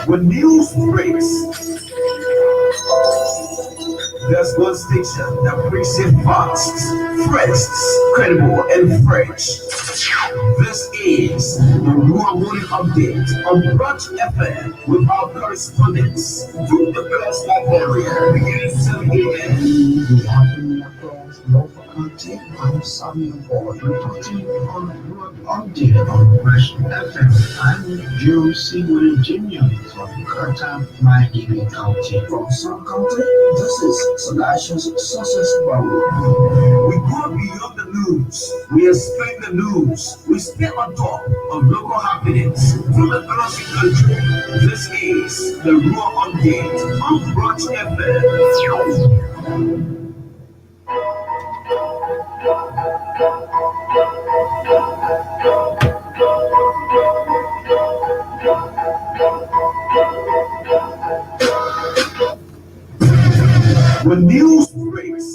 When news breaks, there's one station that brings it fast, fresh, credible, and fresh. This is the Rural Morning Update on Branch FM with our correspondents from the Glasgow area, beginning 7 a.m. Good afternoon across Norfolk County. I'm Samuel Ward reporting on Rural Update on Branch FM. I'm Josie Virginia from Curtin, Miami County. From Sun County, this is Selashius Success Barrow. We go beyond the news. We explain the news. We stay on top of local happenings from across the country. This is the Rural Update on Branch FM. When news breaks,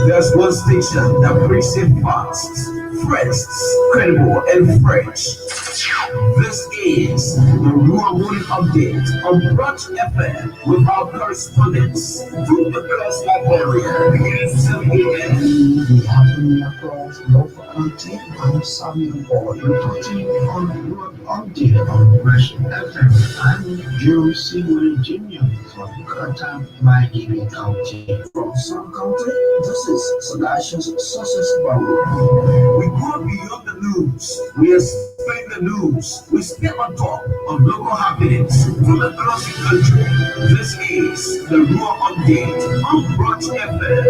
there's one station that brings it fast, fresh, credible, and fresh. This is the Rural Morning Update on Branch FM with our correspondents from the Glasgow area, beginning 7 a.m. Good afternoon across Norfolk County. I'm Samuel Ward reporting on Rural Update on Branch FM. I'm Josie Virginia from Curtin, Miami County. From Sun County, this is Selashius Success Barrow. We go beyond the news. We explain the news. We stay on top of local happenings from across the country. This is the Rural Update on Branch FM.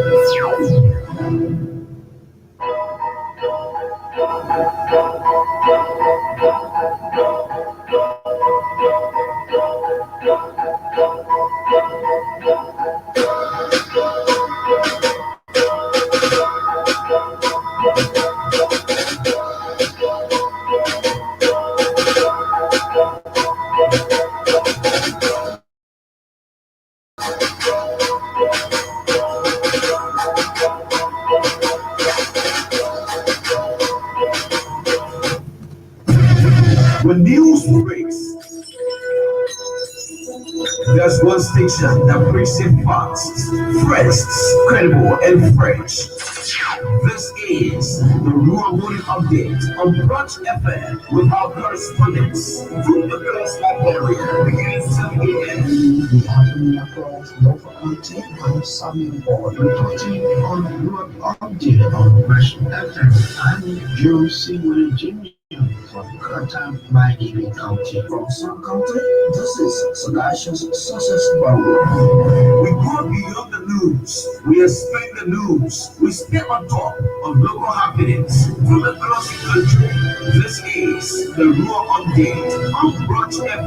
When news breaks, there's one station that brings it fast, fresh, credible, and fresh. This is the Rural Morning Update on Branch FM with our correspondents from the Glasgow area, beginning 7 a.m. Good afternoon across Norfolk County. I'm Samuel Ward reporting on Rural Update on Branch FM. I'm Josie Virginia from Curtin, Miami County. From Sun County, this is Selashius Success Barrow. We go beyond the news. We explain the news. We stay on top of local happenings from across the country. This is the Rural Update on Branch FM.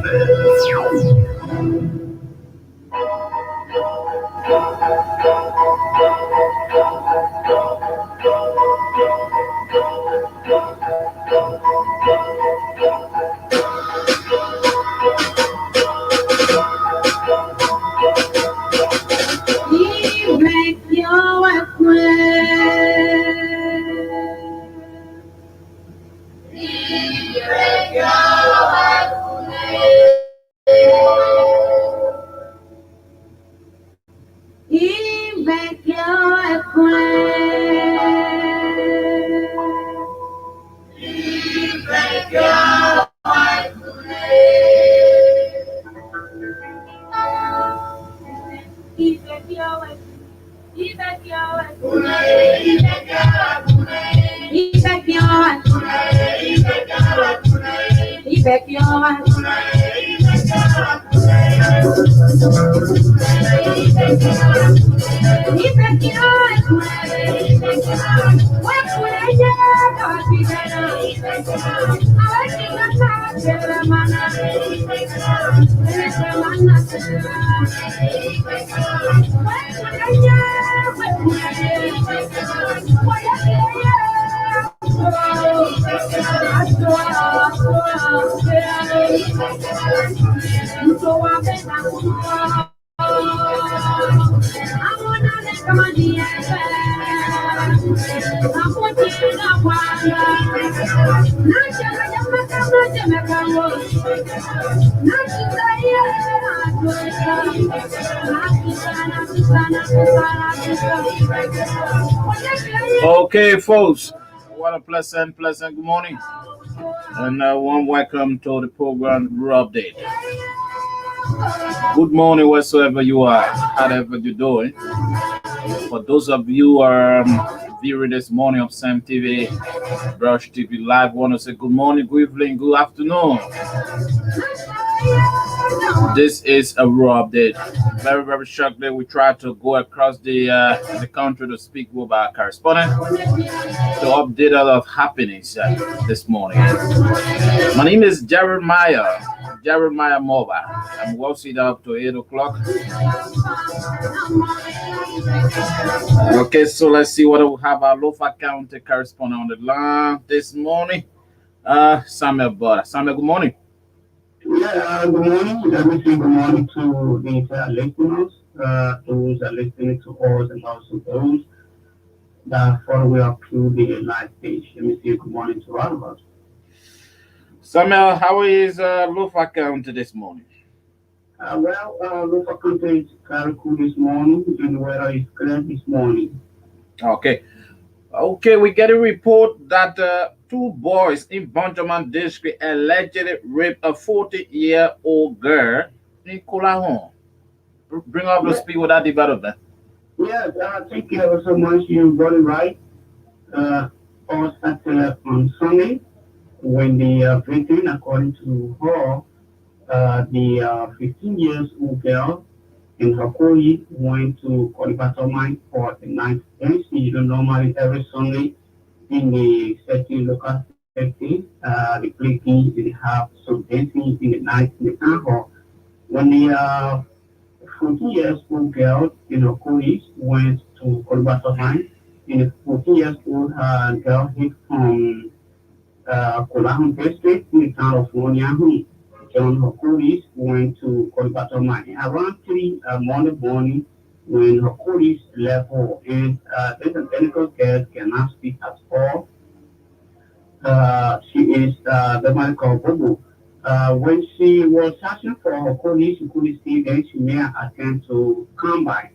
Okay, folks, what a pleasant good morning, and warm welcome to the program Rural Update. Good morning, wheresoever you are, however you're doing. For those of you who are viewing this morning of Sam TV, Brush TV Live, want to say good morning, good evening, good afternoon. This is a raw update. Very shortly, we try to go across the country to speak with our correspondent to update a lot of happenings this morning. My name is Jeremiah Mova. I'm well set up to 8 o'clock. Okay, so let's see what we have our Lofa County correspondent on the line this morning. Samuel Butter. Samuel, good morning. Yeah, good morning. Let me say good morning to the entire listeners, those are listening to us, and also those that follow up through the live page. Let me say good morning to all of us. Samuel, how is Lofa County this morning? Local country is very cool this morning, and the weather is clear this morning. Okay, we get a report that two boys in Benjamin District allegedly raped a 40-year-old girl in Kulahon. Bring up the speed with that development. Yes, thank you ever so much. You got it right. All started on Sunday when the victim, according to her, the 15 years old girl in her colleague went to Colibato Mine for the night dance. You know, normally every Sunday in the certain local setting, the places they have some dancing in the night in the town hall. When the 14 years old girl in her colleague went to Colibato Mine, and the 14 years old girl hit from Kolahun district in the town of Wonyahu. John Police went to Kolibata Mine around 3 Monday morning when her police left her. And this identical girl cannot speak at all. She is the man called Bobo. When she was searching for her police, she couldn't see them. She made an attempt to come by.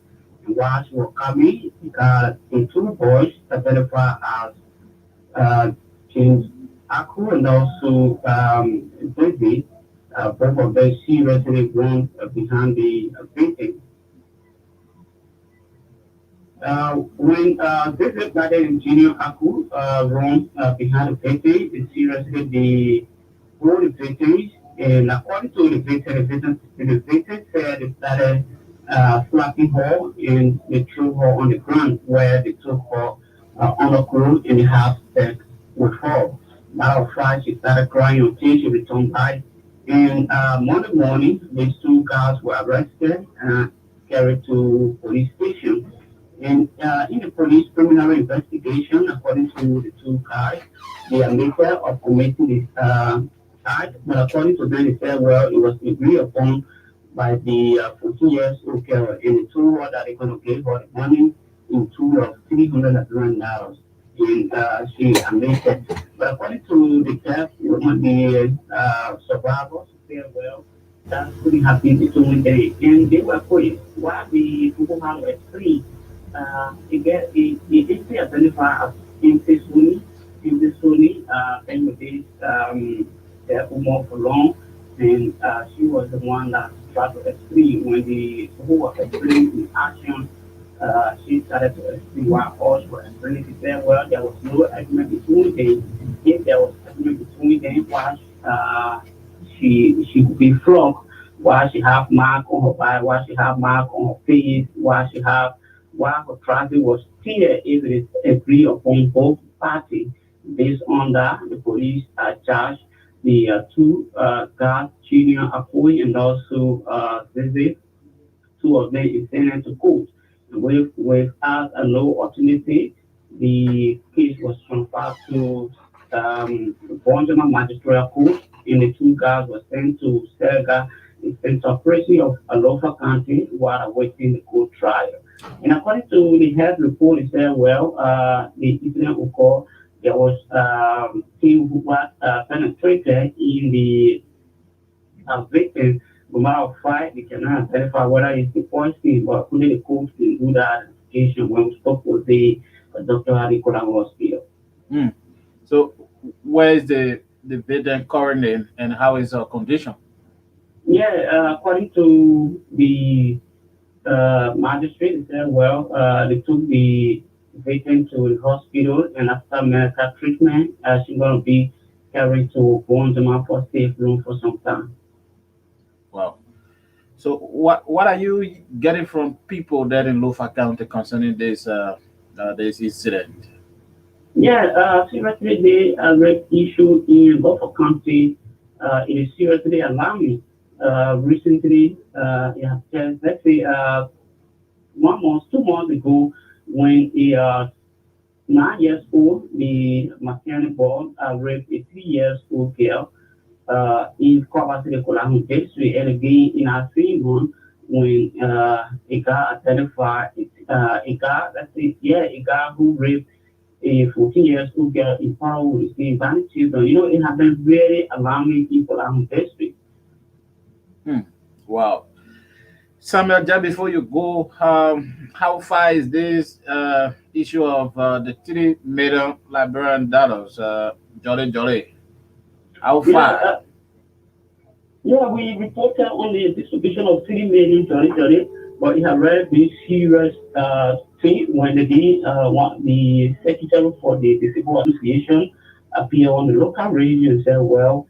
And while she was coming, the two boys identified as James Aku and also David. Both of them seriously wound behind the painting. When David Gade and Junior Aku run behind the painting, seriously the all the victims, and according to the victim said they started slapping her and they threw her on the ground where they took her on the ground and they have sex with her. Matter of fact, she started crying until she returned back. And Monday morning, these two guys were arrested and carried to police station. And in the police preliminary investigation, according to the two guys, they admitted of committing this act. But according to them, they said, well, it was agreed upon by the 14 years old girl. And they told her that they're going to give her the money in two of $300. And she admitted. But according to the test, the survivors said, well, that couldn't happen between them. And they were quick. While the people were free, they identify as Intisuni, and with this, more for long. And she was the one that tried to explain when the people were explaining the action. She started to explain why us were explaining. She said, well, there was no agreement between them. If there was agreement between them, why she could be flogged, why she have mark on her body, why she have mark on her face, why her trousers was clear if it is agreed upon both parties. Based on that, the police charged the two guards, Junior Akoi and also Zizi. Two of them is sent to court. Without a no alternative, the case was transferred to Bonjaman Magistrate Court, and the two guys were sent to Serga in operation of Alofa County while awaiting the court trial. And according to the health report, it said, well, the incident occurred there was few who was penetrated in the victim. No matter of fact, we cannot identify whether it's the poison, but only the court can do that identification when we spoke with the Dr. Harry Kolang Hospital. Mm. So, where is the victim currently, and how is her condition? Yeah, according to the magistrate, they said, well, they took the victim to the hospital, and after medical treatment, she's going to be carried to Bonjama for safe room for some time. Wow. So, what are you getting from people there in Lofa County concerning this incident? Yeah, seriously, the rape issue in Beaufort County is seriously alarming. Recently, yeah, let's say 1 month, 2 months ago, when a 9 years old, the Makani boy raped a 3 years old girl in Kwabasile Kolahu district, and again in our same one when a guy identified a guy, let's say, yeah, a guy who raped a 14 years old girl in Paro with the Bank children. You know, it has been very alarming in Kolahu district. Wow. Samuel, just before you go, how far is this issue of the $3 million Liberian dollars, Jolly Jolly? How Yeah, far? yeah, we reported on the distribution of 3 million territory, but it has very been serious thing when the secretary for the Disabled Association appeared on the local radio and said, well,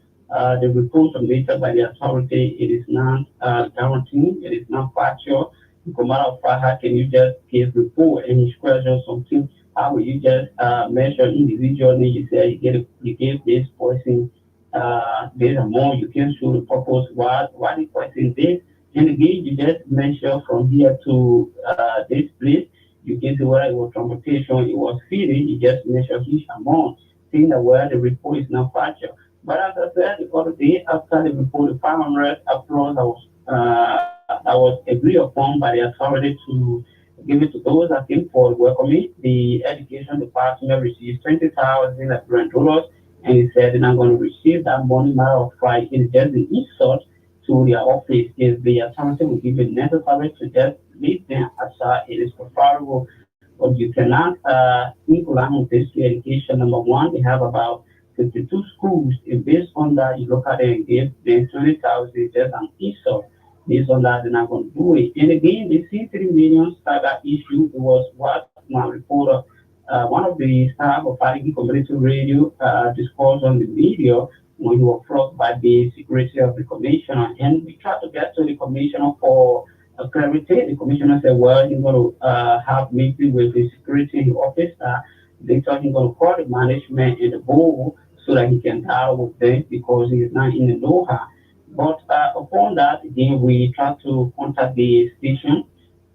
the report submitted by the authority, it is not guaranteed, it is not factual. No matter of fact, how can you just give report and you question something? How will you just measure individually? You say you gave this person this amount, you can show the purpose why the person did. And again, you just measure from here to this place. You can see whether it was transportation, it was feeding, you just measure each amount, saying that where the report is not factual. But as I said, the other day after the report, the 500 applause that was agreed upon by the authority to give it to those that came for welcoming. The education department received 20,000 dollars, and he said they're not going to receive that money. Matter of fact, it's just an insult to their office. If the authority will give it necessary to just leave them aside, it is preferable. But you cannot include this education. Number one, they have about 52 schools, and based on that, you look at it and give them 20,000, just an insult. Based on that, they're not going to do it. And again, the C3 million saga issue was what my reporter, one of the staff of IDG Community Radio, discussed on the video when he was approached by the secretary of the commissioner. And we tried to get to the commissioner for clarity. The commissioner said, well, he's going to have meeting with the security in the office. They thought he's going to call the management and the board so that he can dialogue with them because he is not in the know-how. But upon that, again, we tried to contact the station.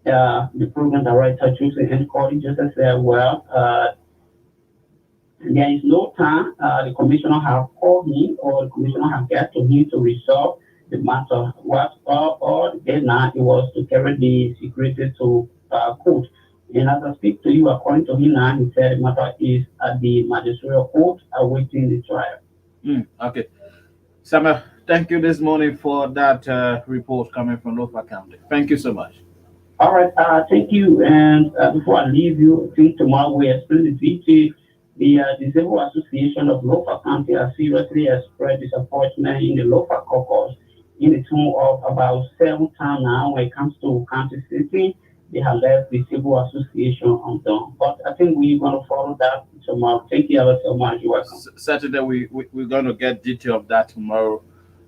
The program director, Joseph and Cody, just said, well, there is no time. The commissioner have called me or the commissioner have got to him to resolve the matter. What all the deadline it was to carry the security to court. And as I speak to you, according to him now, he said the matter is at the magistrate court awaiting the trial. Okay. Samuel, thank you this morning for that report coming from Lofa County. Thank you so much. All right, thank you. And before I leave you, I think tomorrow we explain the detail. The Disabled Association of Lofa County has seriously expressed disappointment in the Lofa caucus in the tune of about 7 times now when it comes to county sitting. They have left the Disabled Association undone. But I think we're going to follow that tomorrow. Thank you ever so much. You're welcome. Saturday, we're going to get detail of that tomorrow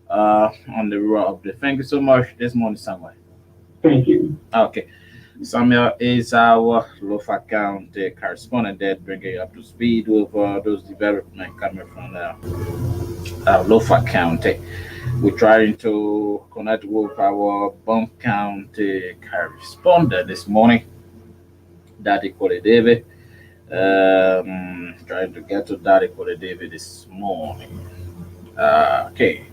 on the raw update. Thank you so much this morning, Samuel. Thank you. Okay. Samuel is our Lofa County correspondent that bringing you up to speed with those developments coming from Lofa County. We're trying to connect with our Bump County correspondent this morning, Daddy Kole David. Trying to get to Daddy Kole David this morning. Okay.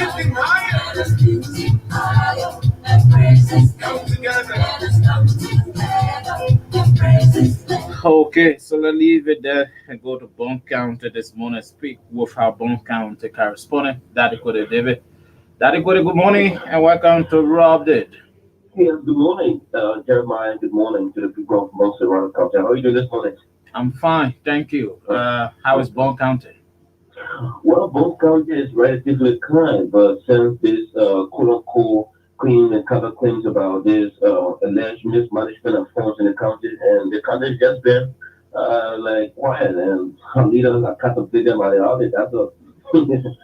Okay, so let's leave it there and go to Bone County this morning. Speak with our Bone County correspondent, Daddy Cody David. Daddy Cody, good morning and welcome to Raw Update. Yes, good morning, Jeremiah. Good morning to the people of Montserrat County. How are you doing this morning? I'm fine, thank you. How is Bone County? Well, both County is relatively kind, but since this quote-unquote clean and cover claims about this alleged mismanagement of funds in the county, and the county has just been like quiet, and leaders are contemplating about the audit. That's a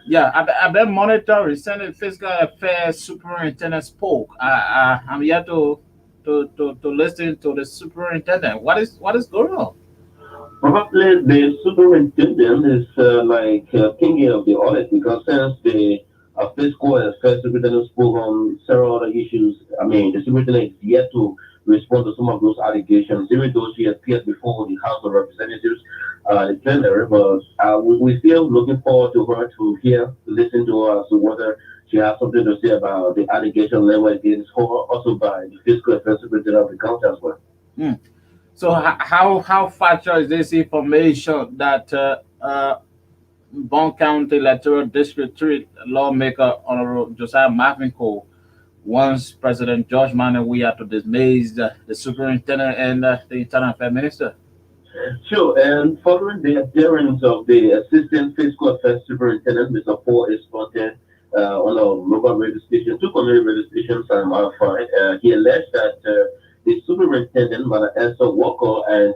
Yeah, I've been monitoring Senate Fiscal Affairs Superintendent spoke. I'm here to listen to the superintendent. What is going on? Probably the superintendent is king of the audit because since the fiscal affairs superintendent spoke on several other issues, I mean, the superintendent is yet to respond to some of those allegations, even though she appeared before the House of Representatives in plenary. But we're still looking forward to her to hear, to listen to her, so whether she has something to say about the allegation level against her, also by the fiscal affairs superintendent of the county as well. Hmm. So how factual is this information that Bone County Electoral District 3 lawmaker Honorable Josiah Mavinko wants President George Manawe to dismiss the superintendent and the internal affairs minister? Sure, and following the appearance of the Assistant Fiscal Affairs Superintendent, Mr. Paul Esponte, on a local radio station, two community radio stations, and modified, he alleged that the Superintendent, Mother Esther Walker, and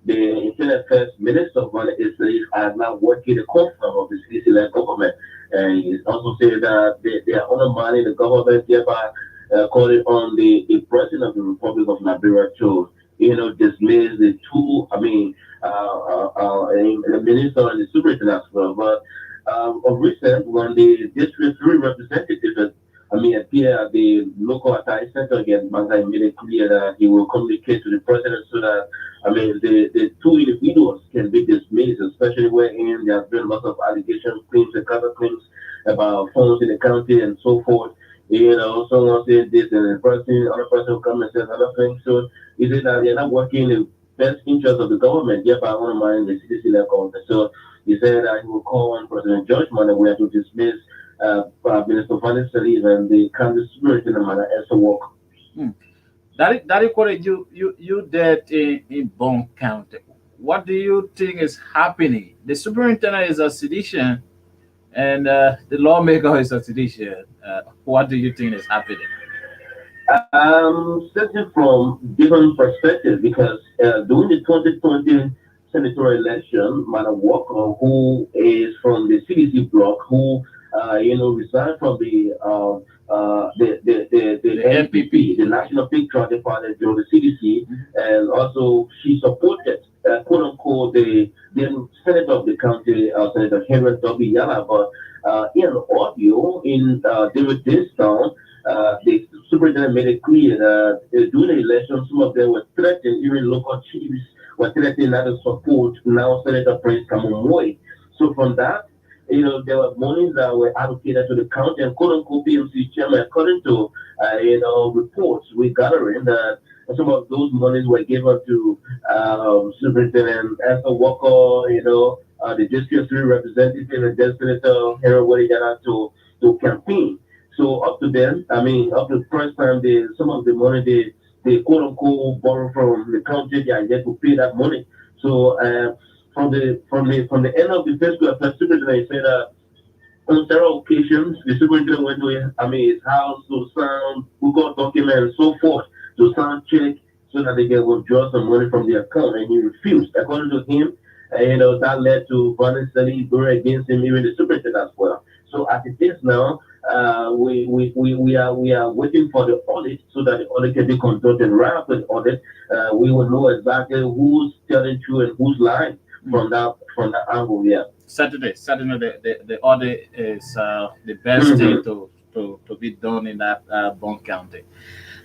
the Internal Affairs Minister of Mother Israel are now working the confirm of the city-led government. And he also said that they are undermining the government, thereby calling on the President of the Republic of Liberia to dismiss the two, the minister and the superintendent as well. But of recent, when the district three representative, appear at the local attire center again, Manga made it clear that he will communicate to the president so that, the two individuals can be dismissed, especially wherein there has been lots of allegations, claims, and counter claims about funds in the county and so forth. Someone said this and other person will come and say another thing. So he said that they're not working in the best interest of the government, thereby undermining the CDC level. So he said that he will call on President George Manawe to dismiss Minister Vanessa Salif and the county superintendent, Mother Esther Walker. Daddy Corey, you did in Bone County. What do you think is happening? The superintendent is a sedition, and the lawmaker is a sedition. What do you think is happening? Starting from different perspectives, because during the 2020 senatorial election, Madam Walker, who is from the CDC bloc, who resigned from the NPP, the National Patriotic Party, during the CDC, and also she supported, quote unquote, the senator of the county, Senator Henry W. Yala. But in an audio in David Distown, the superintendent made it clear that during the election, some of them were threatened, even local chiefs were threatening not to support now Senator Prince Kamumoy. So from that, there were monies that were allocated to the county and quote unquote PMC chairman, according to reports we're gathering that some of those monies were given to Superintendent Esther Walker, the District 3 representative and then Senator Henry Wadijana to campaign. So up to then, up to the first time, some of the money they quote unquote borrow from the county, they are yet to pay that money. So from the end of the fiscal affairs superintendent, he said that on several occasions the superintendent went to his house to sign Google document and so forth to sign check so that they can withdraw some money from the account, and he refused. According to him, that led to violence study going against him, even the superintendent as well. So as it is now, we are waiting for the audit so that the audit can be conducted. Right after the audit, we will know exactly who's telling true and who's lying from that angle. Yeah. Saturday, the audit is the best thing to be done in that Bone County.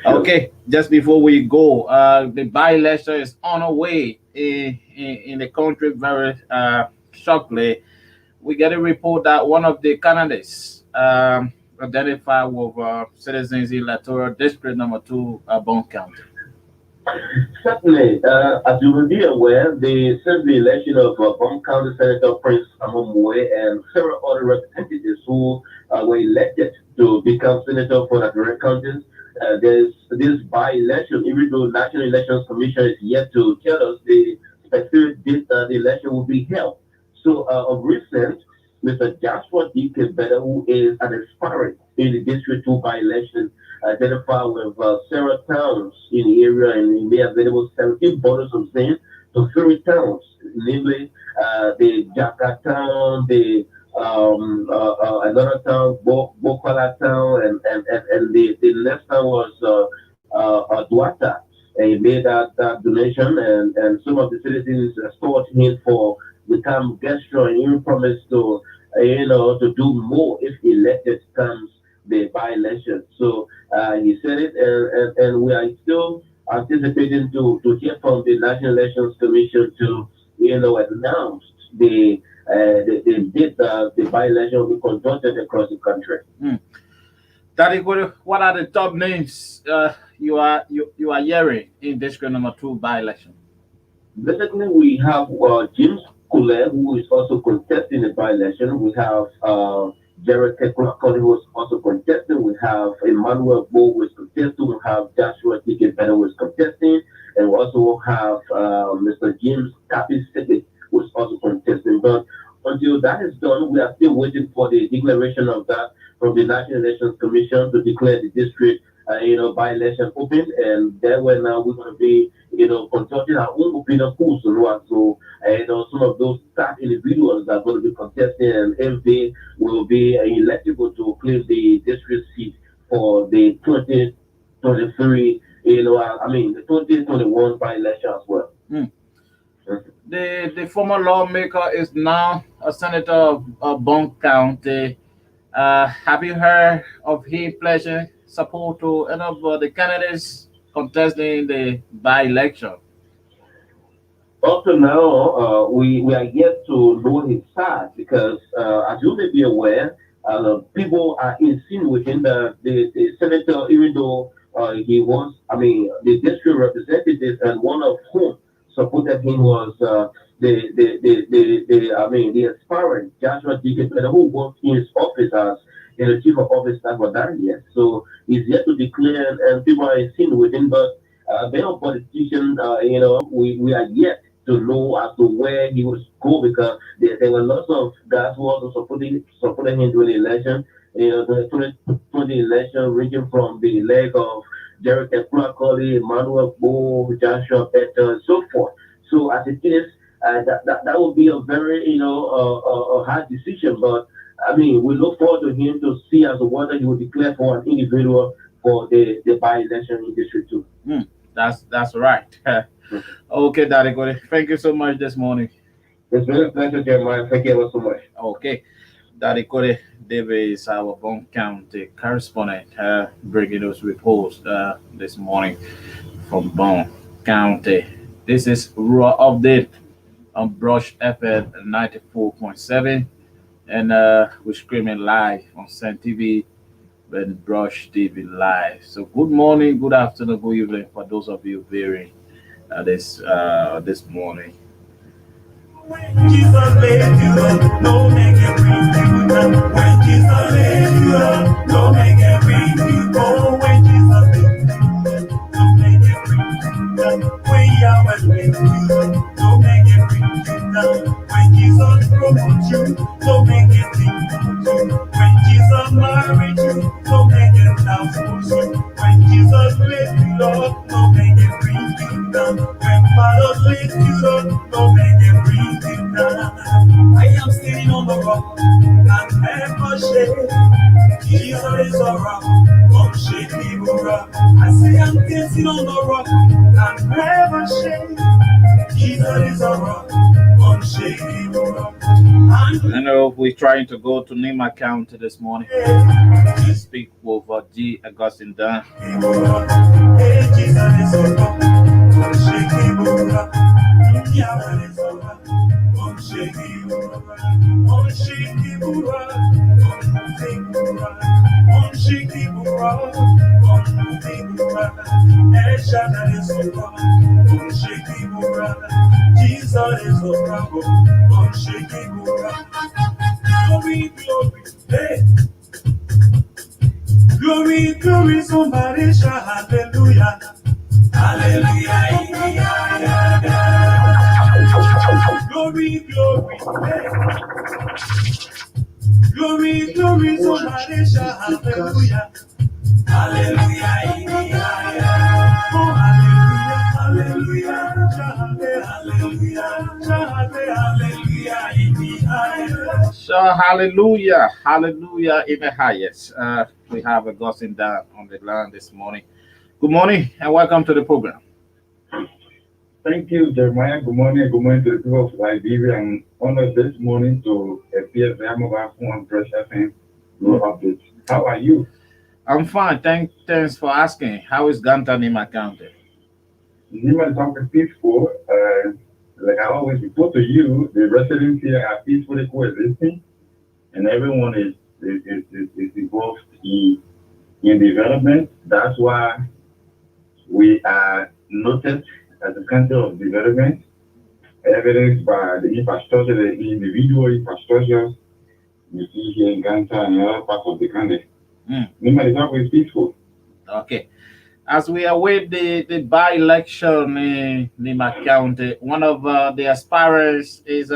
Okay, just before we go, the by-election is on our way in the country very shortly. We get a report that one of the candidates identify with Citizens Electoral District number 2, Bone County? Certainly, as you will be aware, since the election of Bum County Senator Prince Amomwe and several other representatives who were elected to become senator for the direct counties, there's this by-election, even though National Elections Commission is yet to tell us the specific date that the election will be held. So, of recent, Mr. Joshua D. Kebeda, who is an aspirant in the District 2 by-election, identified with several towns in the area, and he made available 17 bottles of zinc to 3 towns, namely the Jaka town, the another town, Bokala town, and the next town was Duata. And he made that donation, and some of the citizens sought him for become gesture and even promised to to do more if elected comes the by-election. So he said it, and we are still anticipating to hear from the National Elections Commission to announce the date that the by-election will be conducted across the country. Daddy, what are the top names you are hearing in District number 2 by-election? Basically, we have James Kule, who is also contesting the by-election. We have Jared Kekula, who is also contesting. We have Emmanuel Bo, who is contesting. We have Joshua T.K. Bennett, who is contesting. And we also have Mr. James Kapi Sete, who is also contesting. But until that is done, we are still waiting for the declaration of that from the National Elections Commission to declare the district, by-election open. And then when now we're going to be, consulting our own opinion polls. So, some of those staff individuals that are going to be contesting, and if they will be electable to claim the district seat for the 2023, the 2021 by-election as well. The former lawmaker is now a senator of Bone County. Have you heard of him pledging support to any of the candidates contesting the by-election? Up to now, we are yet to know his side because, as you may be aware, people are insinuating that the senator, even though he was, the district representative, and one of whom supported him was the aspirant Joshua D. Kebeda, who worked in his office as the chief of office staff for that year. So he's yet to declare, and people are insinuating, but they are politicians. We are yet to know as to where he would go because there were lots of guys who also supporting him during the election. The 2020 election, ranging from the leg of Derek Ekula, Emmanuel Bo, Joshua Petter, and so forth. So as it is, that would be a very a hard decision. But we look forward to him to see as to whether he will declare for an individual for the by-election in District 2. That's right. Okay, Daddy Cody. Thank you so much this morning. It's been a pleasure, Jeremiah. Thank you so much. Okay. Daddy Cody David is our Bone County correspondent, bringing us reports this morning from Bone County. This is Rural Update on Brush FM 94.7, and we're streaming live on Sun TV and Brush TV Live. So good morning, good afternoon, good evening for those of you viewing this morning. When Jesus left you up, no man can bring you down. When Jesus left you up, no man can bring you down. When Jesus left you up, no man can bring you down. When Yahweh left you up, no man can bring you down. When Jesus promoted you, no man can bring you down. When Jesus married you, no man can divorce you. When Jesus left you up, no man can bring you down. When Father left you up, no man can bring you down. I am standing on the rock and never shake. Jesus is a rock, unshakable rock. I say I'm dancing on the rock and never shake. Jesus is a rock, unshakable rock. I know we're trying to go to Nima County this morning to speak with G. Augustine Dunn. Hey, Jesus is a rock, unshakable rock. Yahweh is a rock. Unshakable rock, unshakable rock, unshakable Unshakeable, unmovable, El Shaddai is so strong. Unshakable, Jesus is so strong. Unshakable, glory, glory, hey. Glory, glory, somebody shout hallelujah. Hallelujah, yeah, yeah, yeah. Glory, glory, hey. Glory, glory, somebody shout hallelujah. Hallelujah, yeah, yeah. Oh, hallelujah, hallelujah, hallelujah, hallelujah, hallelujah. So hallelujah, hallelujah in the highest. We have a Augustine down on the line this morning. Good morning and welcome to the program. Thank you, Jeremiah. Good morning to the people of Liberia. I'm honored this morning to appear via mobile phone Fresh FM Rural Updates. How are you? I'm fine. Thanks for asking. How is Ganta Nima County? Nima is always peaceful. Like I always report to you, the residents here are peacefully coexisting, and everyone is involved in development. That's why we are noted as a country of development, evidenced by the infrastructure, the individual infrastructure you see here in Ganta and other parts of the country. Nima is always peaceful. Okay. As we await the by-election in Nima County, one of the aspirants is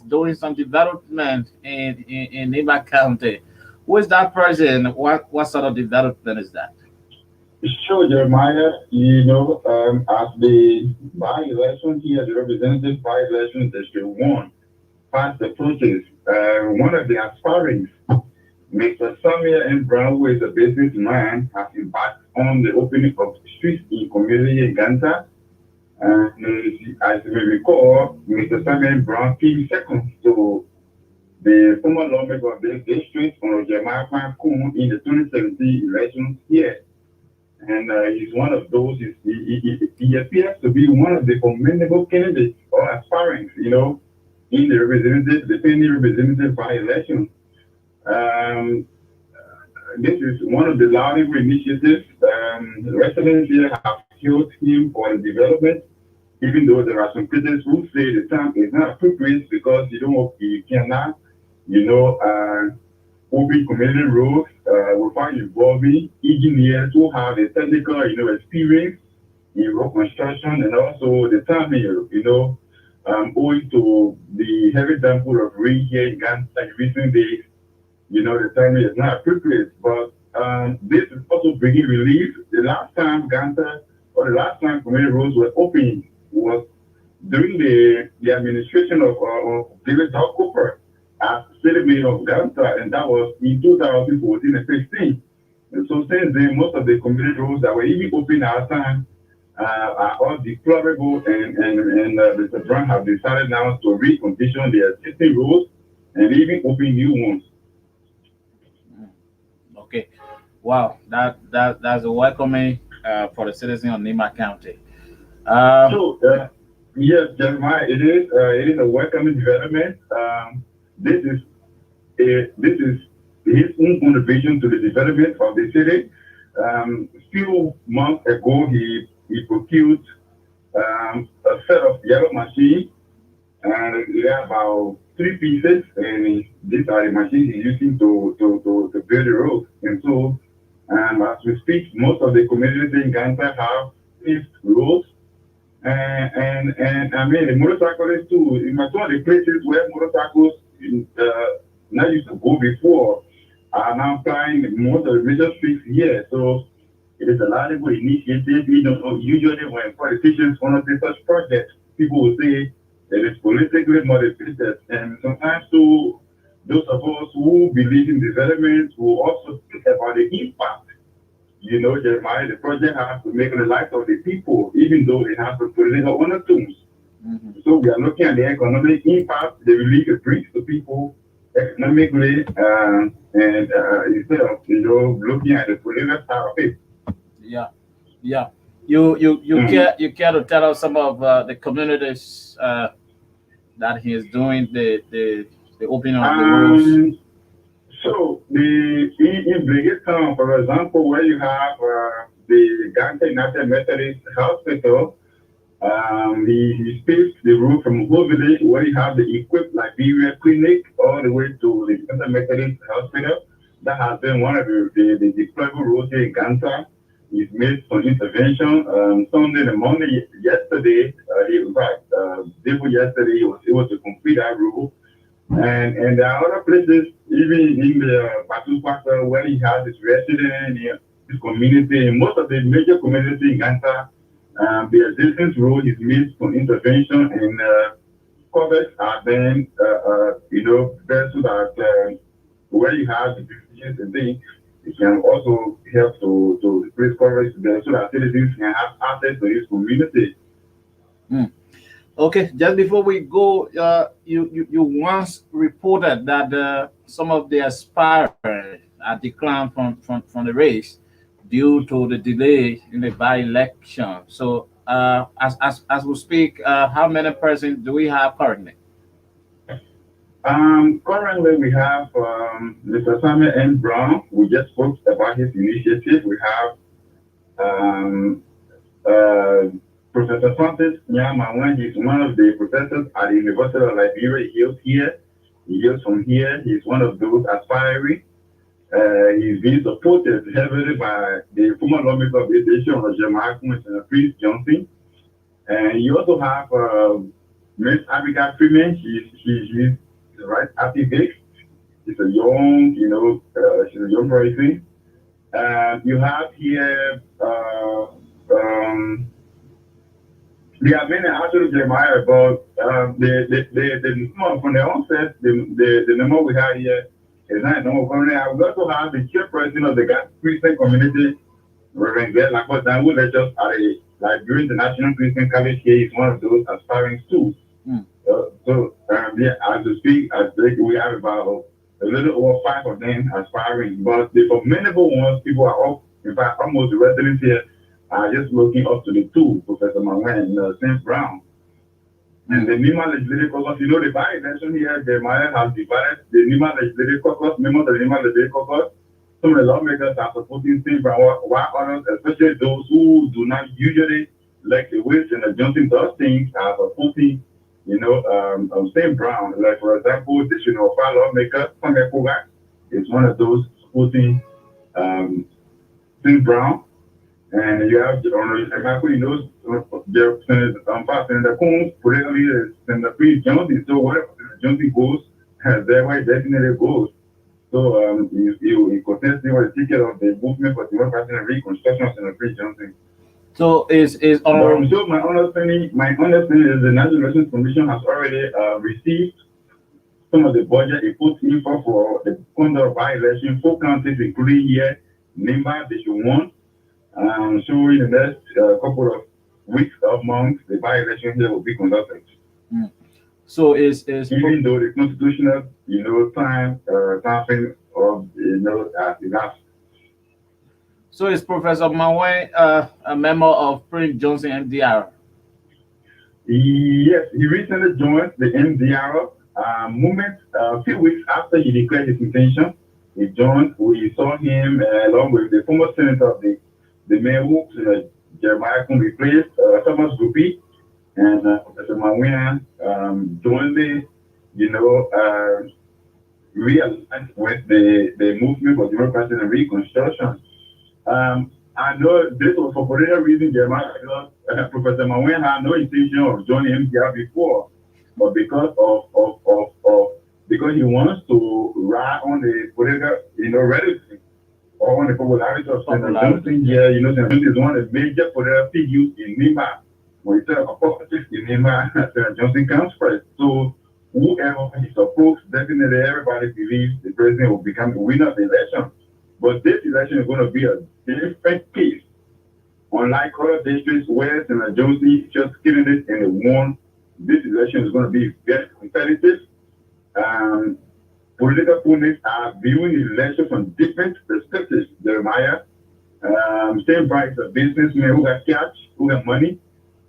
doing some development in Nima County. Who is that person? What sort of development is that? Sure, Jeremiah. You know, as the by-election here, the representative by-election District 1 fast approaches, one of the aspirants, Mr. Samuel M. Brown, who is a businessman, has embarked on the opening of streets in community in Ganta. And as you may recall, Mr. Samuel M. Brown came second to the former lawmaker of this district, Jeremiah Kun, in the 2017 elections here. And he's one of those, he appears to be one of the commendable candidates or aspirants, you know, in the representative, the pending representative by election. This is one of the laudable initiatives. Residents here have hailed him for the development, even though there are some critics who say the time is not appropriate because you cannot, open community roads without involving engineers who have a technical, experience in road construction, and also the timing, owing to the heavy downpour of rain here in Ghana in recent days, the timing is not appropriate. But this is also bringing relief. The last time community roads were opened was during the administration of David Doug Cooper as city mayor of Ganta, and that was in 2014 and 15. And so since then, most of the community roads that were even open at that time are all deplorable, and Mr. Brown have decided now to recondition the existing roads and even open new ones. Okay, wow, that's a welcoming for the citizens of Nima County. Yes, Jeremiah, it is a welcoming development. This is his own contribution to the development of the city. Few months ago, he procured a set of yellow machines, and there are about 3 pieces, and these are the machines he's using to build the road. And so, as we speak, most of the communities in Ganta have paved roads. And I mean, the motorcyclists too. In some of the places where motorcycles not used to go before are now flying most of the major streets here. So it is a laudable initiative. Usually when politicians want to do such projects, people will say it is politically motivated. And sometimes too, those of us who believe in development will also think about the impact. Jeremiah, the project has to make the life of the people, even though it has to political undertones. Mm-hmm. So we are looking at the economic impact, the relief it brings to people economically, and instead of looking at the political side of it. Yeah. You care to tell us some of the communities that he is doing the opening of the roads? So in Brighton, for example, where you have the Ganta United Methodist Hospital, he spaced the route from whole village where you have the equipped Liberia clinic all the way to the Ganta Methodist Hospital. That has been one of the deployable roads here in Ganta. He's made some intervention. Sunday and Monday yesterday, in fact, day before yesterday, he was able to complete that route. And there are other places, even in the Batu Quarter, where he has his resident, his community, in most of the major communities in Ganta, the existing road is made for intervention, and covers are then, there so that where you have the diseases and things, it can also help to replace coverage there so that citizens can have access to this community. Okay, just before we go, you once reported that some of the aspirants are declined from the race due to the delay in the by-election. So, as we speak, how many persons do we have currently? Currently, we have Mr. Samuel N. Brown. We just spoke about his initiative. We have Professor Francis Nyama. He's one of the professors at the University of Liberia. He hails here. He hails from here. He's one of those aspiring. He's being supported heavily by the former lawmaker of the nation, Roger Malcolm and Prince Johnson. And you also have Miss Abigail Freeman. She's the right activist. She's a young, she's a young person. You have here, there are many actually, Jeremiah, but the number from the onset, the number we have here is not a number from there. I would also have the chairperson of the Christian community, Reverend Glenn Lacosta, who lectures at a Liberia International Christian College here. He's one of those aspiring too. As we speak, we have about a little over 5 of them aspiring, but the formidable ones, people are all, in fact, almost the residents here are just looking up to the 2, Professor Manuel and St. Brown. And the Nima Legislative Caucus, the by-election here, Jeremiah has divided the Nima Legislative Caucus, members of the Nima Legislative Caucus. Some of the lawmakers are supporting St. Brown, while others, especially those who do not usually like the way Senator Johnson does things, are supporting St. Brown. Like, for example, the Shinofa lawmaker, Samuel Koga, is one of those supporting St. Brown. And you have Senator Combs, politically, Senator Prince Johnson. So whatever Johnson goes, their way definitely goes. So he contested with the ticket of the movement for democracy and reconstruction of Senator Prince Johnson. So so my understanding is the National Elections Commission has already received some of the budget it put in for the conduct of by-election 4 counties, including here, Nimba, Bishu 1. So in the next couple of weeks or months, the by-election here will be conducted. So even though the constitutional, time frame of enough. So is Professor Manuel a member of Prince Johnson MDR? Yes, he recently joined the MDR movement a few weeks after he declared his intention. He joined. We saw him along with the former senator of the mayor who Jeremiah Kun replaced, Thomas Gupi, and Professor Manuel joined the, realigned with the movement for democracy and reconstruction. I know this was for political reasons, Jeremiah, because Professor Manuel had no intention of joining MDR before, but because because he wants to ride on the political, rhetoric or on the popularity of Senator Johnson. Yeah, Senator Johnson is one of the major political figures in Nimba. When you talk about politics in Nimba, Senator Johnson comes first. So whoever he supports, definitely everybody believes the president will become the winner of the election. But this election is going to be a different case. Unlike other districts where Senator Johnson is just killing it and it won, this election is going to be very competitive. Political opponents are viewing the election from different perspectives. Jeremiah, St. Brown is a businessman who got cash, who got money,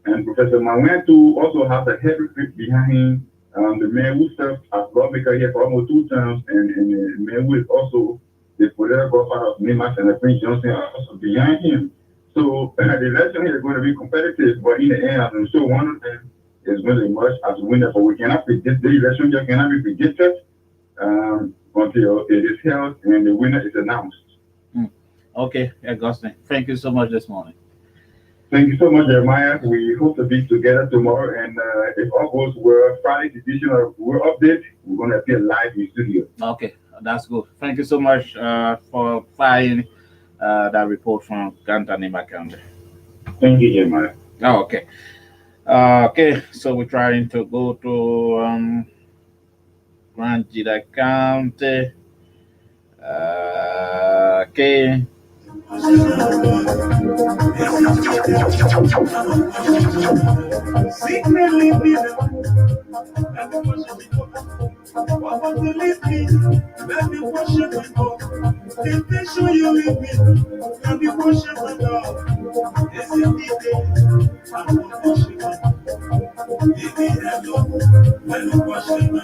and Professor Manuel too also has a heavy grip behind him The man who served as lawmaker here for almost 2 terms, and the man who is also the political father of Mimas and Prince Johnson are also behind him. So the election here is going to be competitive, but in the end, I'm sure one of them is going to emerge as a winner. But we cannot predict the election just cannot be predicted until it is held and the winner is announced. Okay, Augustine, thank you so much this morning. Thank you so much, Jeremiah. We hope to be together tomorrow, and if all goes well, Friday's edition of World Update, we're going to appear live in studio. Okay, that's good. Thank you so much for filing that report from Cantanima County. Thank you, Jeremiah. Oh, okay. Okay, so we're trying to go to Grand Jida County. Okay. Secretly living, let me worship you. What was the living? Let me worship you. Temptation you leave me. Let me worship you. Yes, indeed. I will worship you. Leave me alone. Let me worship you.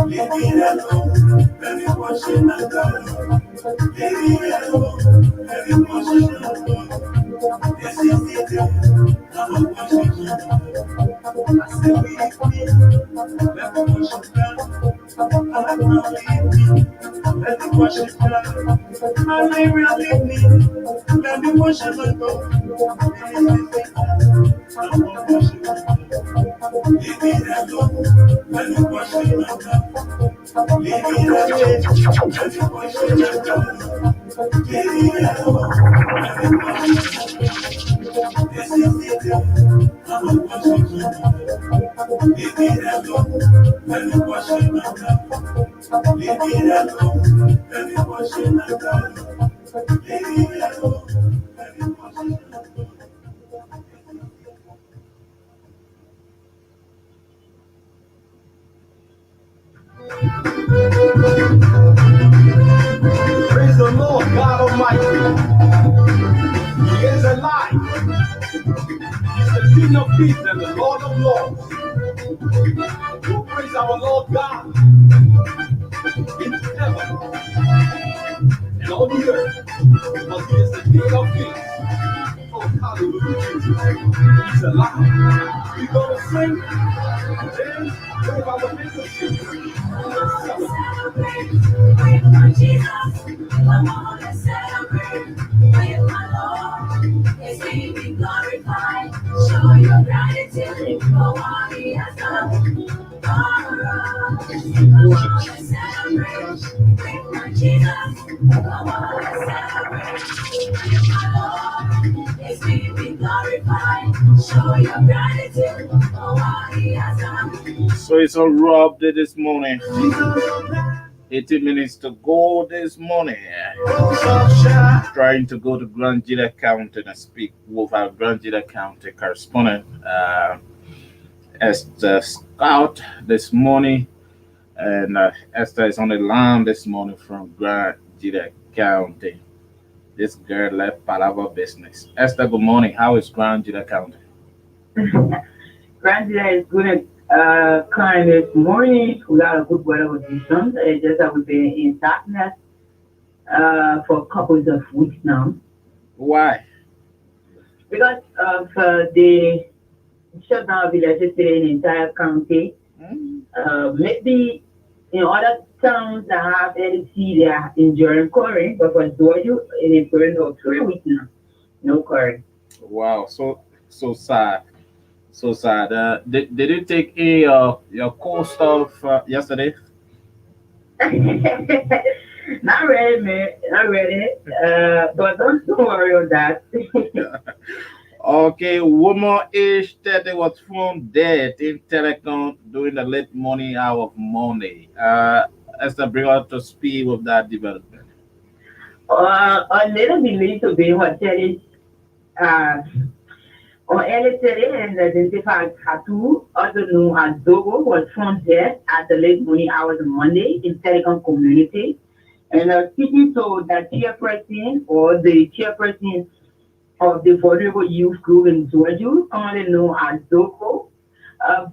Leave me alone. Let me worship you. Leave me alone. Let me worship you. Yes, indeed. I will worship you. I say, leave me. Let me worship you. I will leave me. Let me worship God. Hallelujah, leave me. Let me worship my God. I will worship God. Leave me alone. Let me worship my God. Leave me alone. Let me worship my God. Leave me alone. Let me worship my God. This is the day. I will worship God. Leave me alone. Let me worship my God. Leave me alone. Let me worship my God. Leave me alone. Let me worship my God. Praise the Lord God Almighty. He is alive. He's the King of Kings and the Lord of Lords. We'll praise our Lord God in heaven and on the earth, because He is the King of Kings. Oh, hallelujah, Jesus. He's alive. We're going to sing and then wave our handkerchief. Celebrate with my Jesus. Come on and celebrate with my Lord. His name be glorified. Show your gratitude for what He has done for us. Come on and celebrate with my Jesus. Come on and celebrate with my Lord. His name be glorified. Show your gratitude for what He has done. So it's a raw update this morning. 18 minutes to go this morning. Trying to go to Grand Jida County and speak with our Grand Jida County correspondent, Esther Scout, this morning. And Esther is on the line this morning from Grand Jida County. This girl left Palava business. Esther, good morning. How is Grand Jida County? Grand Jida is good. Kind this morning, we got a good weather conditions. Just that we've been in darkness for a couple of weeks now. Why? Because of the shutdown of electricity in the entire county. Maybe in other towns that have LC, they are enjoying current, but for Georgia, it is going for 3 weeks now. No current. Wow, so sad. So sad. Did you take your cool stuff yesterday? Not really, man. Not really. But don't worry on that. Okay, woman age 30 was found dead in Telecom during the late morning hour of Monday. Esther, bring us to speed with that development. A little believed to be what there is. On LTD and identified Hatu, also known as Dogo, was found dead at the late morning hours of Monday in Telecom community. And speaking to the chairperson or the chairperson of the vulnerable youth group in Georgia, commonly known as Dogo,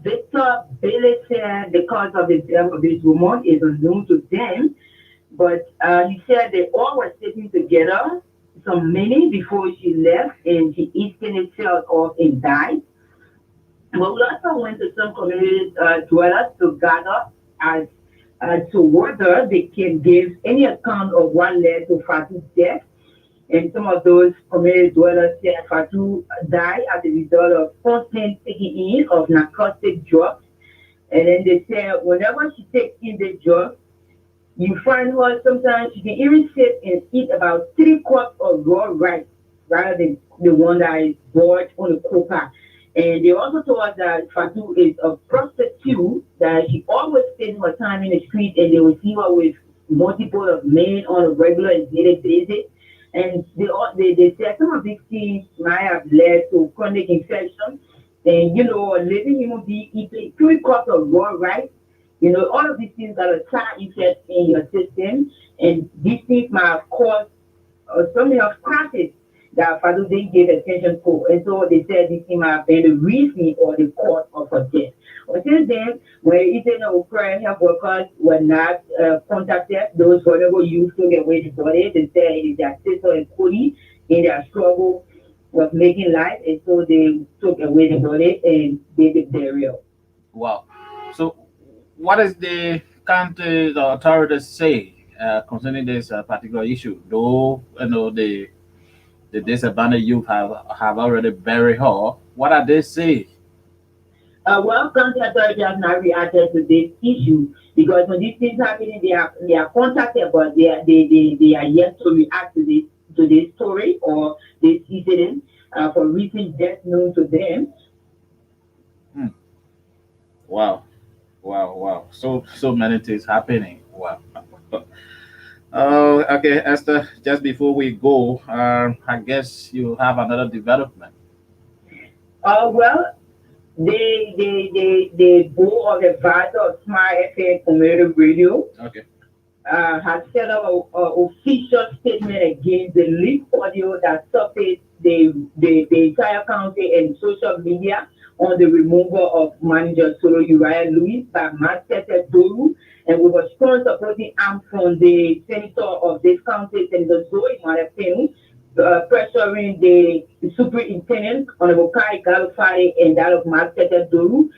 Victor Bailey said the cause of the death of this woman is unknown to them, but he said they all were sitting together some minutes before she left and she instantly fell off and died. But we also went to some community dwellers to gather as to whether they can give any account of what led to Fatu's death. And some of those community dwellers said Fatu died as a result of constant taking in of narcotic drugs. And then they said whenever she takes in the drugs, you find her sometimes she can even sit and eat about 3 cups of raw rice rather than the one that is boiled on the cooker. And they also told us that Fatu is a prostitute, that she always spends her time in the street and they will see her with multiple of men on a regular and daily basis. And they said some of these things might have led to chronic infection. And, you know, a living human being eating 3 cups of raw rice, you know, all of these things are a side effect in your system. And these things might have caused some health crisis that Fatu didn't give attention to. And so they said this thing might have been the reason or the cause of her death. But since then, when eating Ukraine health workers were not contacted, those vulnerable youth took away the body. They said it is their sister and Cody in their struggle with making life, and so they took away the body and did the burial. Wow. So, what does the county authorities say concerning this particular issue? Though you know the disadvantaged youth have already buried her, what are they saying? Well, county authorities have not reacted to this issue because when these things happening, they are contacted, but they are yet to react to this story or this incident for recent death known to them. Wow. So many things happening. Wow. Okay, Esther. Just before we go, I guess you have another development. Well, the board of advisor of Smart FM Community Radio Okay. has set up an official statement against the leak audio that surfaced the entire county and social media on the removal of manager Solo Uriah Lewis by Marquette Doru, and with a strong supporting arm from the senator of this county, Senator Zoe Marapenu, pressuring the superintendent, Honorable Kai Galifari, and that of Marquette Doru,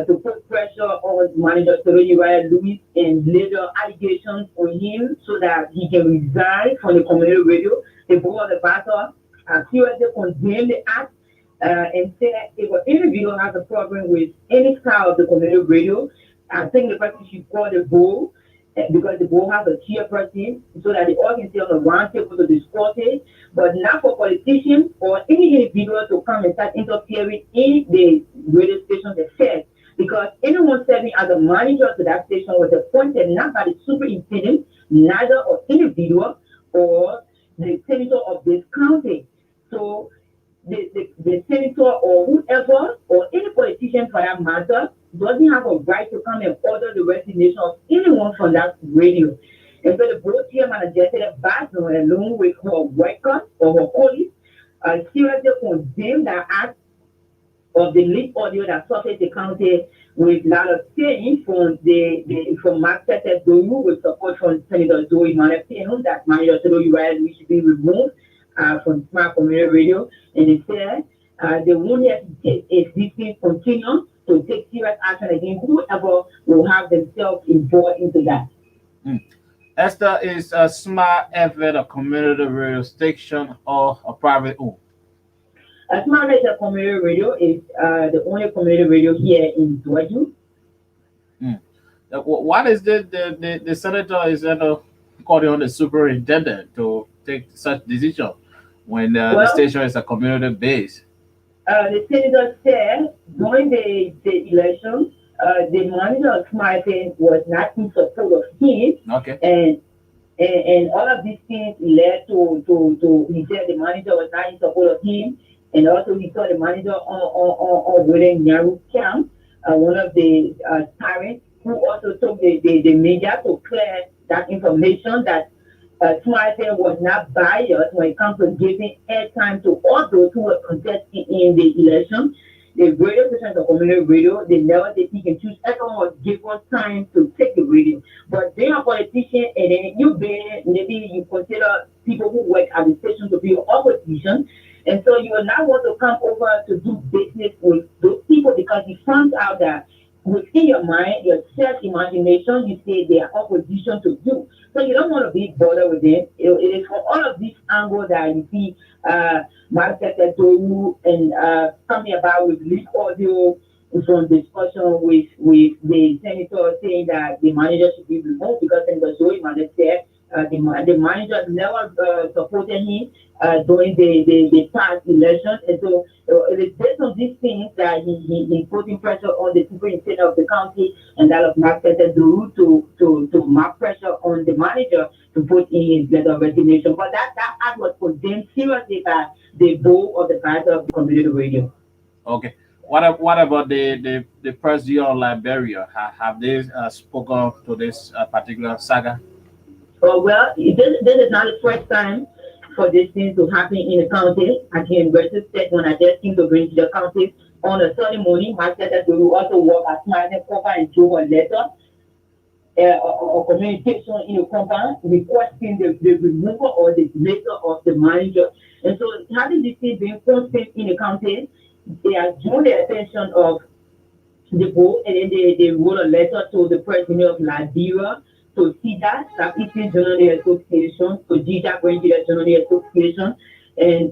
to put pressure on manager Solo Uriah Lewis and later allegations on him so that he can resign from the community radio. The board of advisors has seriously condemned the act and said if an individual has a problem with any style of the community radio, I think the person should call the board because the board has a chairperson so that they all can sit on a round table to discuss it, but not for politicians or any individual to come and start interfering in the radio station's affairs, because anyone serving as a manager to that station was appointed not by the superintendent, neither of individual or the senator of this county. So the senator or whoever or any politician for that matter doesn't have a right to come and order the resignation of anyone from that radio. And so the board chairman adjusted Basno along with her workers or her colleagues seriously condemned that act of the leak audio that surfaced the county with a lot of saying from Marquette Doru with support from Senator Zoe Marapenu that Mayor Solo Uriah Lewis should be removed from Smart Community Radio, and they said they won't hesitate if this thing continues to take serious action against whoever will have themselves involved into that. Esther, is a Smart FM a community radio station or a private owned? Smart FM Community Radio is the only community radio here in Georgia. What is the senator is calling on the superintendent to take such decision when the station is a community base? The senator said during the election, the manager of Smart FM was not in support of him. Okay. And all of these things led to he said the manager was not in support of him, and also he saw the manager on William Nyaru Camp, one of the parents who also took the media to clear that information that Smart FM was not biased when it comes to giving airtime to all those who were contesting in the election. the radio stations are community radio. They never they pick and choose. Everyone was given time to take the radio. But they are politicians, and then you maybe you consider people who work at the station to be your opposition. And so you will not want to come over to do business with those people because you found out that within your mind, your self-imagination, you say they are opposition to you. So you don't want to be bothered with them. It is for all of these angles that you see Market Toru and coming about with leak audio from discussion with the senator saying that the manager should be removed because Senator Zoe Manet said the manager never supported him during the past elections. And so it is based on these things that he putting pressure on the superintendent of the county and that of Market Toru to mark pressure on the manager to put in his letter of resignation. But that act was condemned seriously by the board of the director of the community radio. Okay. What about the president of Liberia? Have they spoken to this particular saga? Well, this is not the first time for this thing to happen in the county. Again, versus State, when I just came to bring to the county on a Sunday morning, my secretary will also work as Martin Cover and Joe a letter or communication in the compound requesting the removal or the letter of the manager. And so having this thing being constant in the county, they are drawn the attention of the board and then they wrote a letter to the president of Liberia to see that Eastern General Association, to Jija Grenadier General Association, and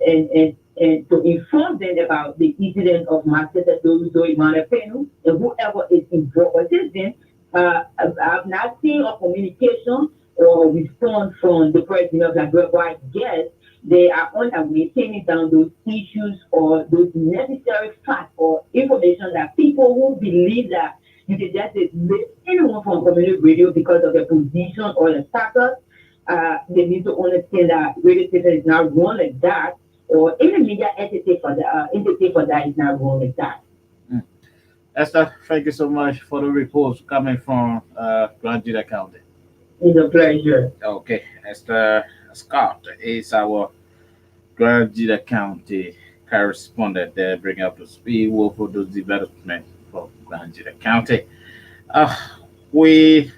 to inform them about the incident of Master Dozo Emmanuel Penu and whoever is involved. But since then, I've not seen a communication or response from the president of Liberia, but I guess they are on their way taking down those issues or those necessary facts or information that people who believe that you can just list anyone from community radio because of their position or their status. They need to understand that radio station is not run like that, or any media entity for that is not run like that. Esther, thank you so much for the reports coming from Grand Jita County. It's a pleasure. Okay, Esther Scott is our Grand Jita County correspondent there, bringing up to speed for those developments for Grand Jita County. We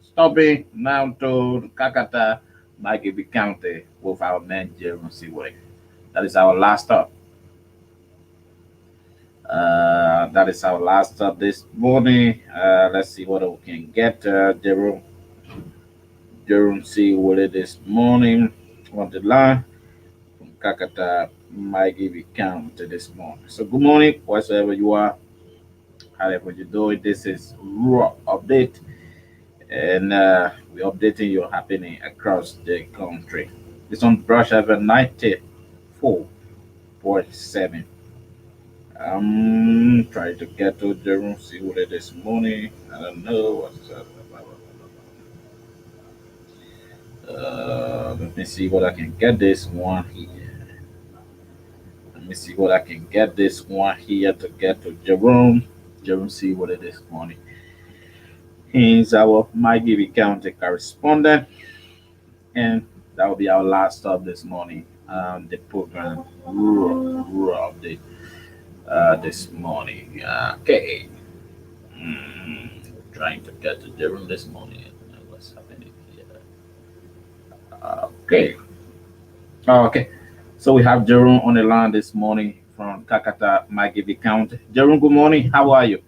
stopping now to Kakata, Maggie County with our man Jerome Seaway. That is our last stop. That is our last stop this morning. Let's see what we can get. Jerome Seaway this morning on the line from Kakata, Maggie County this morning. So good morning, wherever you are. However you're doing, this is Raw Update, and we're updating your happening across the country. It's on Brush FM 94.7. I'm trying to get to Jerome Seaway this morning. I don't know what's up. Let me see what I can get this one here. Let me see what I can get this one here to get to Jerome Seaway this morning. He's our Maggie County correspondent, and that will be our last stop this morning. The program Rural Update this morning. Okay. Trying to get to Jerome this morning. What's happening here? Okay. Okay. So we have Jerome on the line this morning from Kakata, Maggie County. Jerome, good morning. How are you?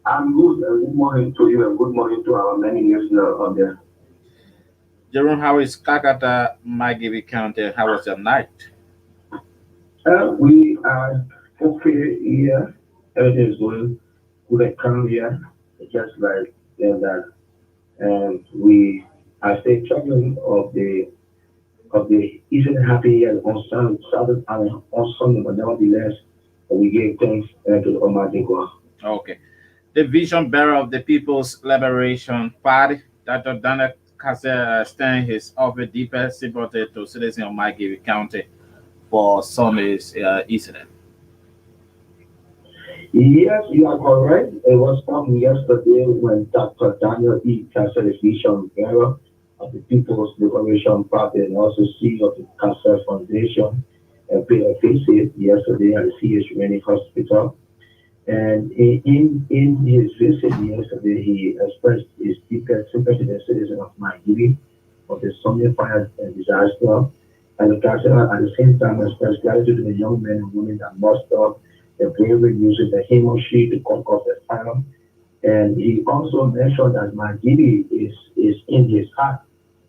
I'm good. Good morning to you and good morning to our many listeners on there. Jerome, how is Kakata, Maggie County? How was your night? We are okay here. Everything is going good and calm here. Just like that. And we are still struggling of the isn't happy and on Saturday and on Sunday, but nevertheless, we give thanks to the Almighty God. Okay. The vision bearer of the People's Liberation Party, Dr. Daniel Kase, extend his offer deepest sympathy to citizens of Maggie County for Sunday's incident. Yes, you are correct. It was from yesterday when Dr. Daniel E. Kase, the vision bearer of the People's Liberation Party and also CEO of the Kase Foundation, paid a visit yesterday at the CH Rennie Hospital. And in his visit yesterday, he expressed his deepest sympathy to the citizen of Nigeria for the Sunday fire disaster. And the council at the same time expressed gratitude to the young men and women that mustered up the bravery using the Hemo sheet to conquer the fire. And he also mentioned that Nigeria is in his heart.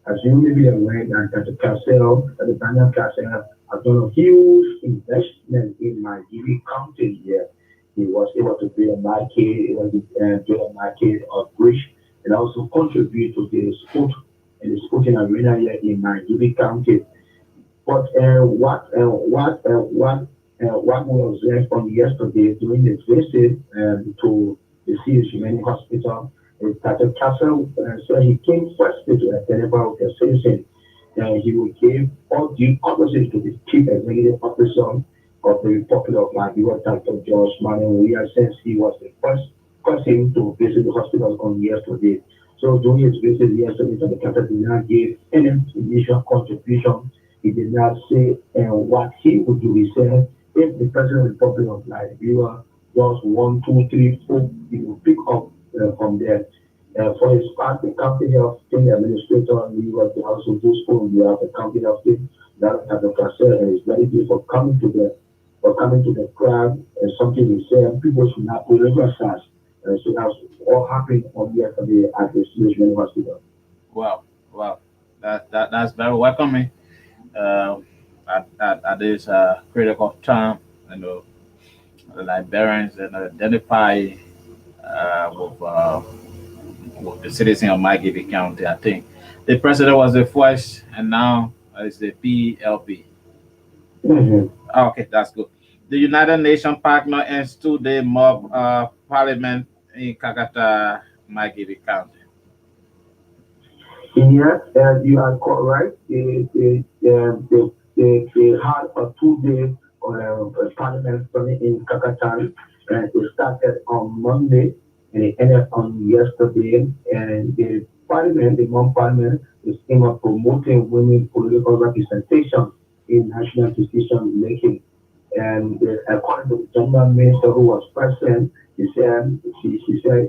As you may be aware, that the Castle, the Daniel Castle, has done a huge investment in Nigeria County here. He was able to build a market of bridge and also contribute to the sporting arena here in Nigeria County. But what we observed from yesterday during the visit to the CH Rennie Hospital is that the Castle said he came first to deliver with the citizen. He will give all due courtesy to the chief executive officer of the Republic of Nigeria, Dr. George Manuel, since he was the first person to visit the hospital on yesterday. So during his visit yesterday, the Castle did not give any initial contribution. He did not say what he would do. He said, if the President of the Republic of Nigeria does 1, 2, 3, 4, he will pick up from there. For his part, the County Health State Administrator, we were also useful. We have the County Health State that the Castle is very good for coming to the crowd. And something we said, people should not put us. So that's all happened on yesterday at the CH Rennie Hospital. Wow. That's very welcoming. At this critical time, the Liberians and identify with the citizen of Margibi County. I think the president was the first, and now it's the PLP. Okay, that's good. The United Nations partner ends 2-day mob parliament in Kakata, Margibi County. Yes, you are correct. They had a 2-day parliament in Kakatan, and it started on Monday and it ended on yesterday. And the parliament, the mob parliament, is aimed at promoting women political representation in national decision making. And according to the general minister who was present, she said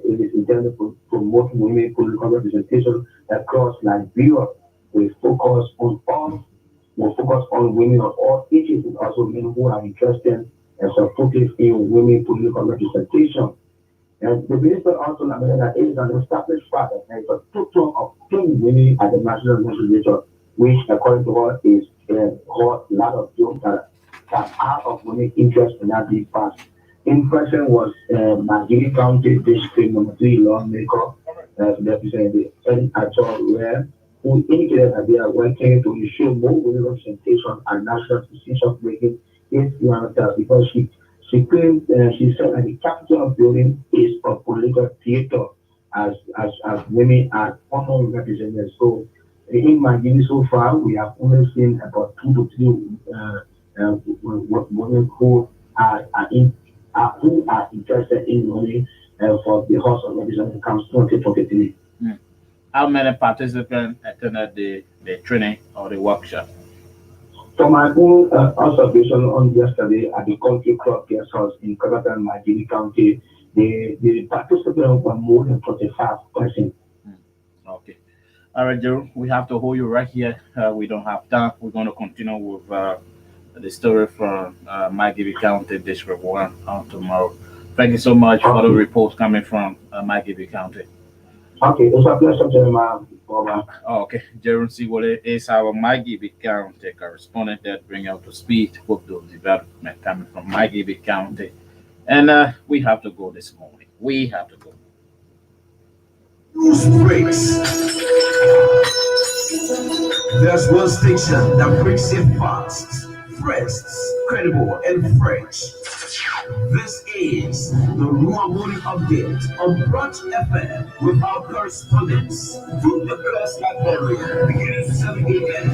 it is intended to promote women political representation across Liberia. We focus on women of all ages and also men who are interested and supportive in women political representation. And the minister also lamented that it is an established fact that there is a total of 10 women at the national legislature, which according to her is a lot of jokes that are of women interest in that big past. In person was Margibi County District Number 3 lawmaker, Representative Eddie Achor, who indicated that they are working to ensure more women representation and national decision making in Uganda because she claimed, she said that the Capitol building is a political theater as women are underrepresented. So in Margibi so far, we have only seen about 2 to 3 women who are interested in running for the House of Representatives Council 2023. How many participants attended the training or the workshop? From my own observation on yesterday at the Country Club Guest House in Kakata, Margibi County, the participants were more than 45%. Okay. All right, Joe, we have to hold you right here. We don't have time. We're going to continue with the story from Margibi County District 1 on tomorrow. Thank you so much for the report coming from Margibi County. Okay, it's a pleasure, Jeremiah. Okay, Jerome Siwole is our Margibi County correspondent that bring out to speed with the development coming from Margibi County. And we have to go this morning. We have to go. News breaks. There's one station that breaks it fast, fresh, credible, and fresh. This is the Rural Morning Update on Brunch FM with our correspondents from the Crossland area beginning at 7 a.m.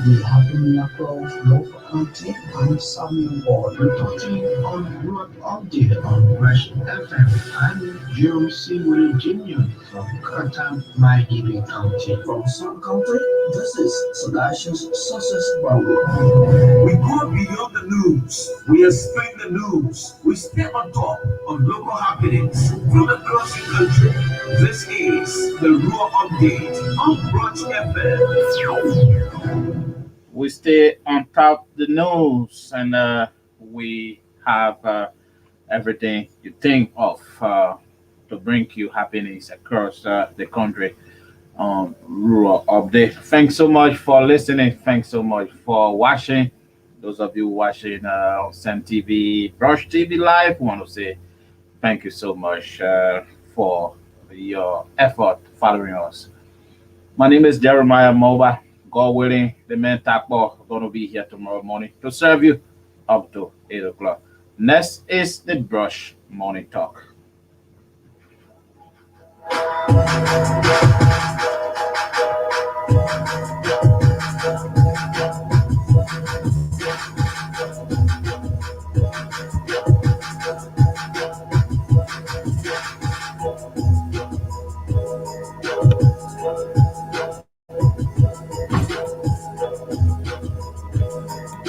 Be happening across local content. I'm Samuel Ward, reporting on Rural Update on Rush FM. I'm Jerome C. Willie Jr. from Curtin, Miami County. From some country, this is Salacious Success Bravo. We go beyond the news. We explain the news. We stay on top of local happenings from across the country. This is the Rural Update on Brunch FM. We stay on top of the news, and we have everything you think of to bring you happiness across the country on Rural Update. Thanks so much for listening. Thanks so much for watching. Those of you watching on Sam TV, Brush TV Live, want to say thank you so much for your effort following us. My name is Jeremiah Moba. God willing, the men Takbo are going to be here tomorrow morning to serve you up to 8 o'clock. Next is the Brush Morning Talk.